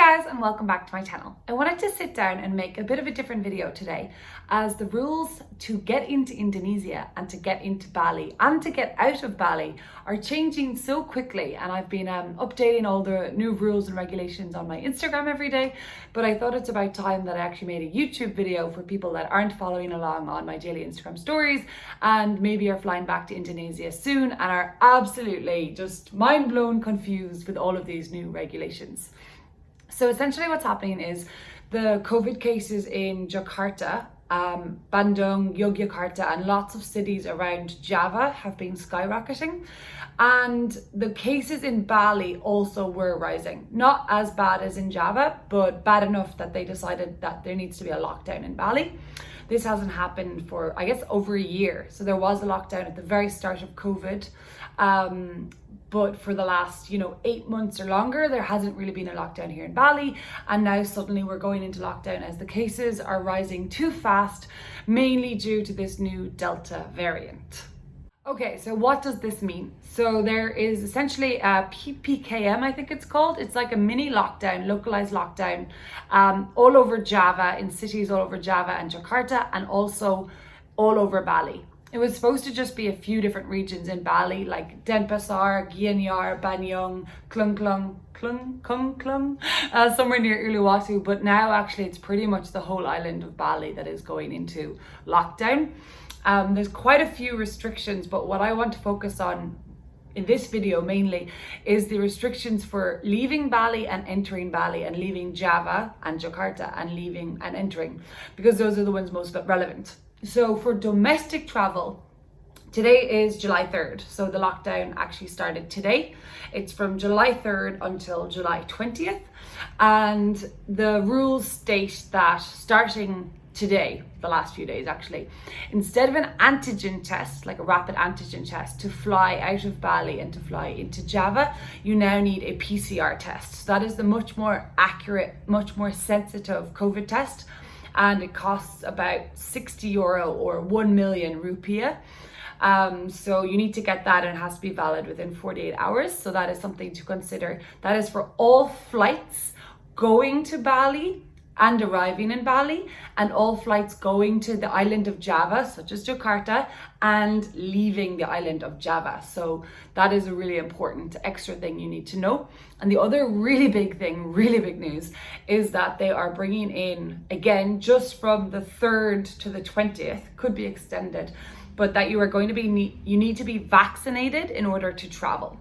guys, and welcome back to my channel. I wanted to sit down and make a bit of a different video today, as the rules to get into Indonesia and to get into Bali and to get out of Bali are changing so quickly, and I've been updating all the new rules and regulations on my Instagram every day, but I thought it's about time that I actually made a YouTube video for people that aren't following along on my daily Instagram stories and maybe are flying back to Indonesia soon and are absolutely just mind blown confused with all of these new regulations. So essentially what's happening is the COVID cases in Jakarta, Bandung, Yogyakarta and lots of cities around Java have been skyrocketing, and the cases in Bali also were rising. Not as bad as in Java, but bad enough that they decided that there needs to be a lockdown in Bali. This hasn't happened for, I guess, over a year. So there was a lockdown at the very start of COVID. But for the last, 8 months or longer, there hasn't really been a lockdown here in Bali. And now suddenly we're going into lockdown as the cases are rising too fast, mainly due to this new Delta variant. Okay, so what does this mean? So there is essentially a PPKM, I think it's called. It's like a mini lockdown, localized lockdown, all over Java, in cities all over Java and Jakarta, and also all over Bali. It was supposed to just be a few different regions in Bali, like Denpasar, Gianyar, Banyuwangi, Klung, somewhere near Uluwatu. But now actually it's pretty much the whole island of Bali that is going into lockdown. There's quite a few restrictions, but what I want to focus on in this video mainly is the restrictions for leaving Bali and entering Bali, and leaving Java and Jakarta and leaving and entering, because those are the ones most relevant. So for domestic travel, today is July 3rd. So the lockdown actually started today. It's from July 3rd until July 20th. And the rules state that starting today, the last few days actually, instead of an antigen test, like a rapid antigen test, to fly out of Bali and to fly into Java, you now need a PCR test. So that is the much more accurate, much more sensitive COVID test. And it costs about 60 euro or 1 million rupiah. So you need to get that, and it has to be valid within 48 hours. So that is something to consider. That is for all flights going to Bali and arriving in Bali, and all flights going to the island of Java, such as Jakarta, and leaving the island of Java. So that is a really important extra thing you need to know. And the other really big thing, really big news, is that they are bringing in, again, just from the 3rd to the 20th, could be extended, but that you are going to be, you need to be vaccinated in order to travel.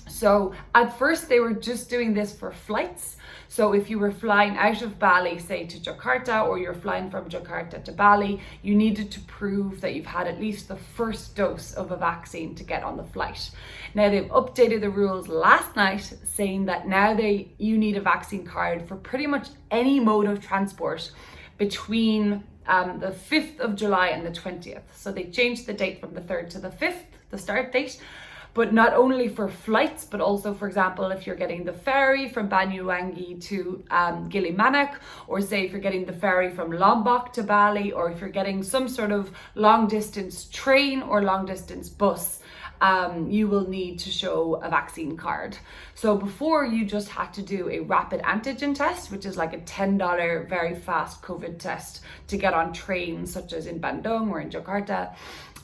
So at first they were just doing this for flights. So if you were flying out of Bali, say to Jakarta, or you're flying from Jakarta to Bali, you needed to prove that you've had at least the first dose of a vaccine to get on the flight. Now they've updated the rules last night, saying that now you need a vaccine card for pretty much any mode of transport between the 5th of July and the 20th. So they changed the date from the 3rd to the 5th, the start date. But not only for flights, but also, for example, if you're getting the ferry from Banyuwangi to Gilimanuk, or say if you're getting the ferry from Lombok to Bali, or if you're getting some sort of long distance train or long distance bus, you will need to show a vaccine card. So before, you just had to do a rapid antigen test, which is like a $10 very fast COVID test to get on trains such as in Bandung or in Jakarta.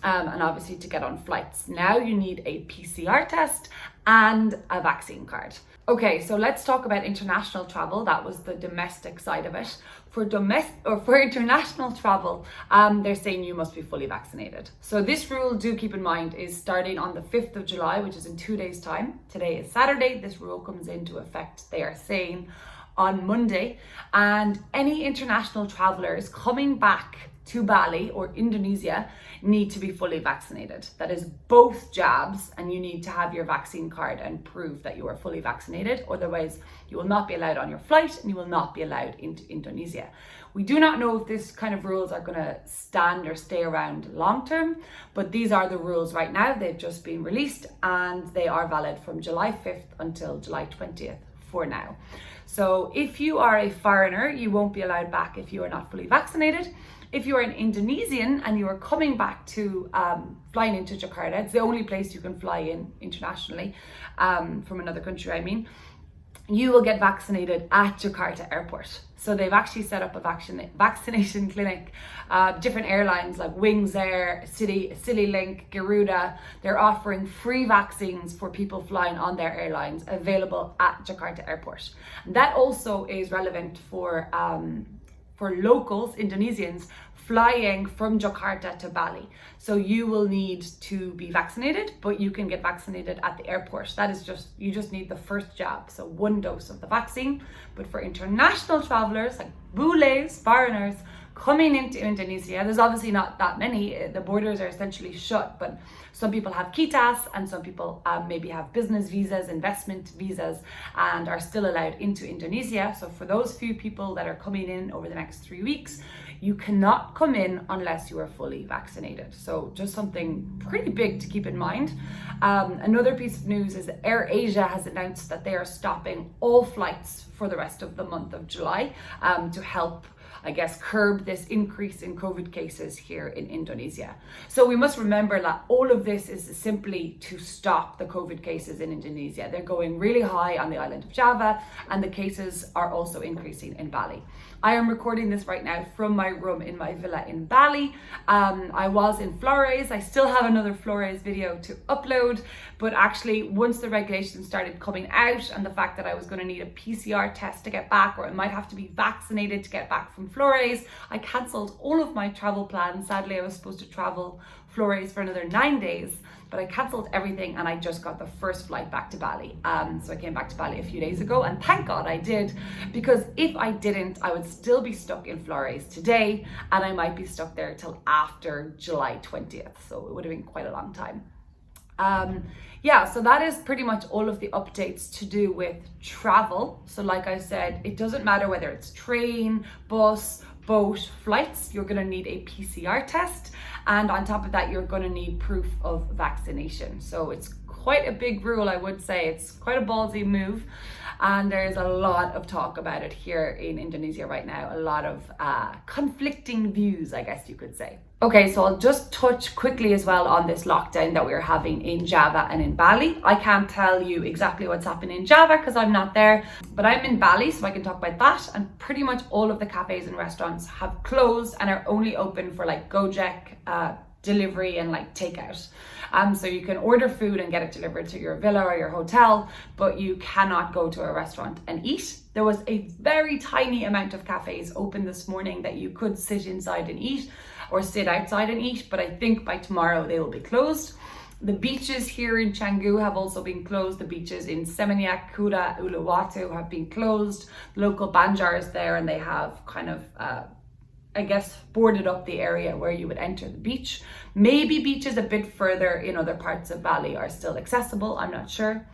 And obviously to get on flights. Now you need a PCR test and a vaccine card. Okay, so let's talk about international travel. That was the domestic side of it. For international travel, they're saying you must be fully vaccinated. So this rule, do keep in mind, is starting on the 5th of July, which is in 2 days' time. Today is Saturday. This rule comes into effect, they are saying, on Monday. And any international travelers coming back to Bali or Indonesia need to be fully vaccinated. That is both jabs, and you need to have your vaccine card and prove that you are fully vaccinated. Otherwise, you will not be allowed on your flight and you will not be allowed into Indonesia. We do not know if this kind of rules are going to stand or stay around long term, but these are the rules right now. They've just been released and they are valid from July 5th until July 20th for now. So if you are a foreigner, you won't be allowed back if you are not fully vaccinated. If you are an Indonesian and you are coming back to flying into Jakarta, it's the only place you can fly in internationally from another country, I mean. you will get vaccinated at Jakarta airport. So they've actually set up a vaccination clinic. Different airlines like Wings Air, CityLink, Garuda, they're offering free vaccines for people flying on their airlines available at Jakarta airport. And that also is relevant for locals, Indonesians, flying from Jakarta to Bali. So you will need to be vaccinated, but you can get vaccinated at the airport. That is you just need the first jab, so 1 dose of the vaccine. But for international travelers, like bules, foreigners, coming into Indonesia, there's obviously not that many. The borders are essentially shut, but some people have kitas and some people maybe have business visas, investment visas, and are still allowed into Indonesia. So for those few people that are coming in over the next 3 weeks, you cannot come in unless you are fully vaccinated. So just something pretty big to keep in mind. Another piece of news is that AirAsia has announced that they are stopping all flights for the rest of the month of July to help, I guess, curb this increase in COVID cases here in Indonesia. So we must remember that all of this is simply to stop the COVID cases in Indonesia. They're going really high on the island of Java, and the cases are also increasing in Bali. I am recording this right now from my room in my villa in Bali. I was in Flores. I still have another Flores video to upload, but actually once the regulations started coming out and the fact that I was going to need a PCR test to get back, or I might have to be vaccinated to get back from Flores, I cancelled all of my travel plans. Sadly, I was supposed to travel Flores for another 9 days, but I cancelled everything and I just got the first flight back to Bali. So I came back to Bali a few days ago, and thank God I did, because if I didn't, I would still be stuck in Flores today, and I might be stuck there till after July 20th. So it would have been quite a long time. Yeah, so that is pretty much all of the updates to do with travel. So like I said, it doesn't matter whether it's train, bus, boat, flights, you're going to need a PCR test. And on top of that, you're going to need proof of vaccination. So it's quite a big rule, I would say. It's quite a ballsy move. And there's a lot of talk about it here in Indonesia right now. A lot of conflicting views, I guess you could say. Okay, so I'll just touch quickly as well on this lockdown that we're having in Java and in Bali. I can't tell you exactly what's happening in Java because I'm not there, but I'm in Bali, so I can talk about that. And pretty much all of the cafes and restaurants have closed and are only open for like Gojek, delivery and like takeout. So you can order food and get it delivered to your villa or your hotel, but you cannot go to a restaurant and eat. There was a very tiny amount of cafes open this morning that you could sit inside and eat or sit outside and eat, but I think by tomorrow they will be closed. The beaches here in Canggu have also been closed. The beaches in Seminyak, Kuta, Uluwatu have been closed. The local banjars there, and they have kind of I guess boarded up the area where you would enter the beach. Maybe beaches a bit further in other parts of Bali are still accessible, I'm not sure.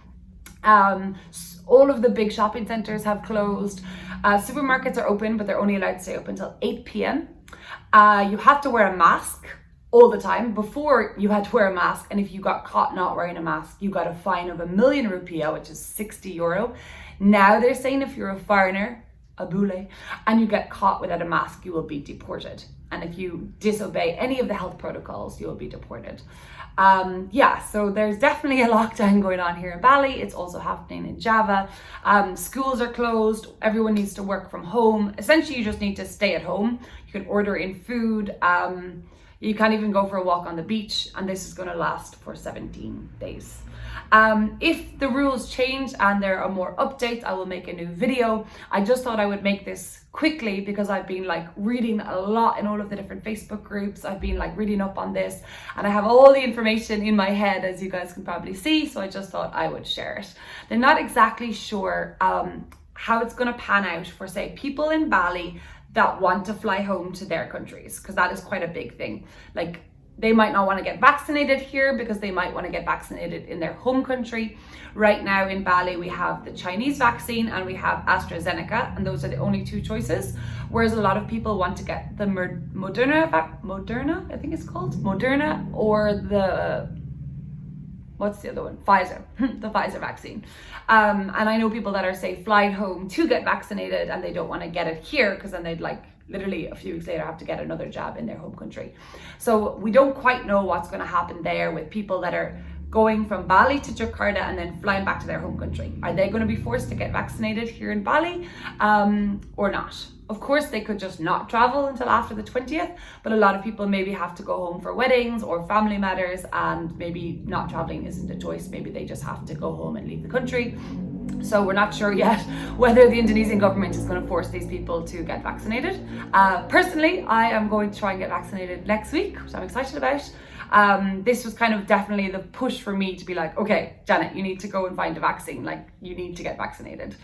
All of the big shopping centers have closed. Supermarkets are open, but they're only allowed to stay open until 8 p.m. You have to wear a mask all the time. Before, you had to wear a mask, and if you got caught not wearing a mask, you got a fine of 1,000,000 rupiah, which is 60 euro. Now they're saying if you're a foreigner, a bule, and you get caught without a mask, you will be deported. And if you disobey any of the health protocols, you will be deported. Yeah, so there's definitely a lockdown going on here in Bali. It's also happening in Java. Schools are closed. Everyone needs to work from home. Essentially, you just need to stay at home. You can order in food. You can't even go for a walk on the beach, and this is going to last for 17 days. If the rules change and there are more updates, I will make a new video. I just thought I would make this quickly because I've been like reading a lot in all of the different Facebook groups. I've been like reading up on this, and I have all the information in my head, as you guys can probably see. So I just thought I would share it. They're not exactly sure how it's going to pan out for, say, people in Bali that want to fly home to their countries, because that is quite a big thing. Like, they might not want to get vaccinated here because they might want to get vaccinated in their home country. Right now in Bali, we have the Chinese vaccine and we have AstraZeneca, and those are the only two choices. Whereas a lot of people want to get the Moderna, I think it's called Moderna, or the, what's the other one? Pfizer, the Pfizer vaccine. And I know people that are, say, flying home to get vaccinated and they don't want to get it here because then they'd like literally a few weeks later have to get another jab in their home country. So we don't quite know what's going to happen there with people that are going from Bali to Jakarta and then flying back to their home country. Are they going to be forced to get vaccinated here in Bali or not? Of course, they could just not travel until after the 20th, but a lot of people maybe have to go home for weddings or family matters, and maybe not traveling isn't a choice. Maybe they just have to go home and leave the country. So we're not sure yet whether the Indonesian government is going to force these people to get vaccinated. Personally, I am going to try and get vaccinated next week, which I'm excited about. This was kind of definitely the push for me to be like, okay, Janet, you need to go and find a vaccine. Like, you need to get vaccinated.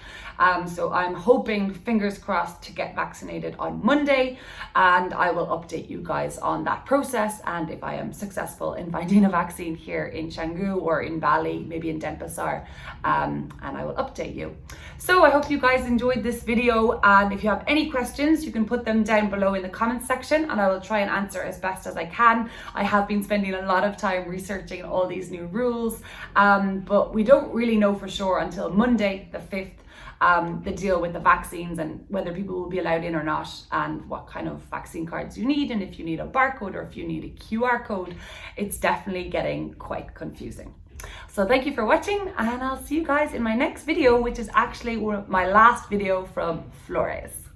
So I'm hoping, fingers crossed, to get vaccinated on Monday, and I will update you guys on that process and if I am successful in finding a vaccine here in Canggu or in Bali, maybe in Denpasar, and I will update you. So I hope you guys enjoyed this video, and if you have any questions, you can put them down below in the comments section and I will try and answer as best as I can. I have been spending a lot of time researching all these new rules, but we don't really know for sure until Monday the 5th, the deal with the vaccines and whether people will be allowed in or not, and what kind of vaccine cards you need, and if you need a barcode or if you need a QR code. It's definitely getting quite confusing. So thank you for watching, and I'll see you guys in my next video, which is actually my last video from Flores.